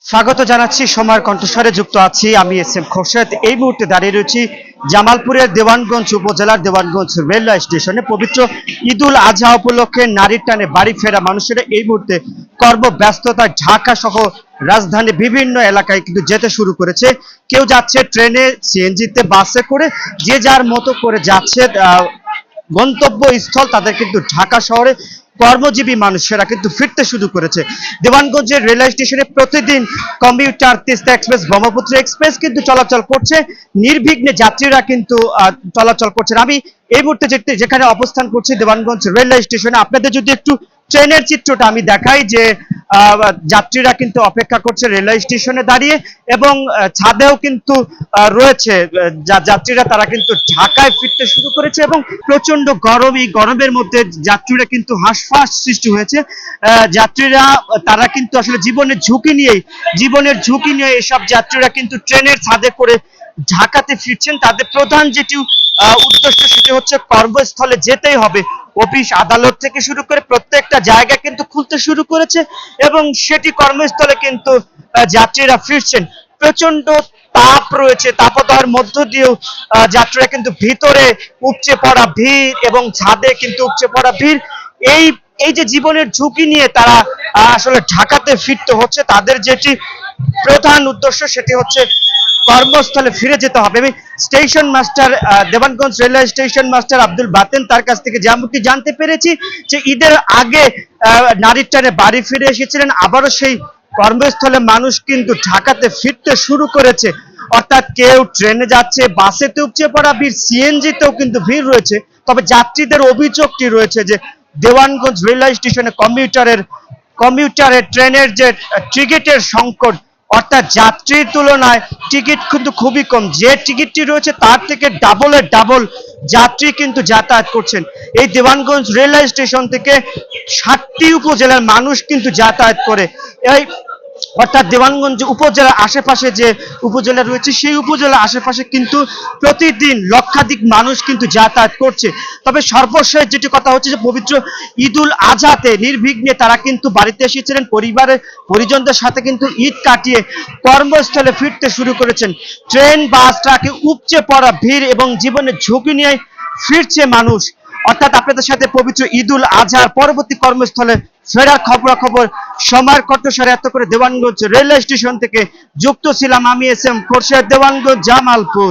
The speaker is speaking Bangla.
স্বাগত জানাচ্ছি সময়ের কণ্ঠস্বরে যুক্ত আছি আমি এস এম খোরশেদ। এই মুহূর্তে দাঁড়িয়ে রয়েছি জামালপুরের দেওয়ানগঞ্জ উপজেলার দেওয়ানগঞ্জ রেলওয়ে স্টেশনে। পবিত্র ঈদুল আজহা উপলক্ষে নারীর টানে বাড়ি ফেরা মানুষেরা এই মুহূর্তে কর্মব্যস্ততায় ঢাকা সহ রাজধানী বিভিন্ন এলাকায় কিন্তু যেতে শুরু করেছে। কেউ যাচ্ছে ট্রেনে, সিএনজিতে, বাসে করে, যে যার মতো করে যাচ্ছে গন্তব্যস্থল। তাদের কিন্তু ঢাকা শহরে কর্মজীবী মানুষেরা কিন্তু ফিরতে শুরু করেছে। দেওয়ানগঞ্জের রেলওয়ে স্টেশনে প্রতিদিন commuter, Teesta express, Brahmaputra express কিন্তু চলাচল করছে, নির্বিঘ্নে যাত্রীরা কিন্তু চলাচল করছেন। আমি এই মুহূর্তে যেখানে অবস্থান করছি দেওয়ানগঞ্জ রেলওয়ে স্টেশনে, আপনাদের যদি একটু ট্রেনের চিত্রটা আমি দেখাই, যে যাত্রীরা কিন্তু অপেক্ষা করছে রেলওয়ে স্টেশনে দাঁড়িয়ে, এবং ছাদেও কিন্তু রয়েছে যাত্রীরা, তারা কিন্তু ঢাকায় ফিরতে শুরু করেছে। এবং প্রচন্ড গরম, এই গরমের মধ্যে যাত্রীরা কিন্তু হাঁসফাঁস সৃষ্টি হয়েছে। যাত্রীরা তারা কিন্তু আসলে জীবনের ঝুঁকি নিয়ে এসব যাত্রীরা কিন্তু ট্রেনের ছাদে করে ঢাকাতে ফিরছেন। তাদের প্রধান যেটি উদ্দেশ্য সেটি হচ্ছে কর্মস্থলে যেতেই হবে। অফিস আদালত থেকে শুরু করে প্রত্যেকটা জায়গা কিন্তু খুলতে শুরু করেছে, এবং সেটি কর্মস্থলে কিন্তু যাত্রীরা ফিরছেন। প্রচন্ড তাপ রয়েছে, তাপদাহের মধ্য দিয়েও যাত্রীরা কিন্তু ভিতরে উপচে পড়া ভিড় এবং ছাদে কিন্তু উপচে পড়া ভিড়। এই এই যে জীবনের ঝুঁকি নিয়ে তারা আসলে ঢাকাতে ফিরতে হচ্ছে, তাদের যেটি প্রধান উদ্দেশ্য সেটি হচ্ছে কর্মস্থলে ফিরে যেতে হবে। আমি station master, Dewanganj railway station master Abdul Baten, তার কাছ থেকে যেমনটি জানতে পেরেছি যে ঈদের আগে নারীর টানে বাড়ি ফিরে এসেছিলেন, আবারও সেই কর্মস্থলে মানুষ কিন্তু ঢাকাতে ফিরতে শুরু করেছে। অর্থাৎ কেউ ট্রেনে যাচ্ছে, বাসেতে উপচে পড়া ভিড়, সিএনজিতেও কিন্তু ভিড় রয়েছে। তবে যাত্রীদের অভিযোগটি রয়েছে যে দেওয়ানগঞ্জ রেলওয়ে স্টেশনে কমিউটারের ট্রেনের যে টিকিটের সংকট, অর্থাৎ যাত্রীর তুলনায় টিকিট কিন্তু খুবই কম। যে টিকিটটি রয়েছে তার থেকে ডাবল যাত্রী কিন্তু যাতায়াত করছেন। এই দেওয়ানগঞ্জ রেলওয়ে স্টেশন থেকে 7টি উপজেলার মানুষ কিন্তু যাতায়াত করে। এই অর্থাৎ দেওয়ানগঞ্জ উপজেলার আশেপাশে যে উপজেলা রয়েছে সেই উপজেলার আশেপাশে কিন্তু প্রতিদিন লক্ষাধিক মানুষ কিন্তু যাতায়াত করছে। তবে সর্বশেষ যেটি কথা হচ্ছে যে পবিত্র ঈদুল আজহাতে নির্বিঘ্নে তারা কিন্তু বাড়িতে এসেছিলেন, পরিবারের পরিজনদের সাথে কিন্তু ঈদ কাটিয়ে কর্মস্থলে ফিরতে শুরু করেছেন। ট্রেন, বাস, ট্রাকে উপচে পড়া ভিড় এবং জীবনের ঝুঁকি নিয়ে ফিরছে মানুষ। অর্থাৎ আপনাদের সাথে পবিত্র ঈদুল আজহার পরবর্তী কর্মস্থলে ফেরার খবরাখবর সময়ের কণ্ঠস্বরে এত করে দেওয়ানগঞ্জ রেলওয়ে স্টেশন থেকে যুক্ত ছিলাম আমি এস এম খোরশেদ, দেওয়ানগঞ্জ, জামালপুর।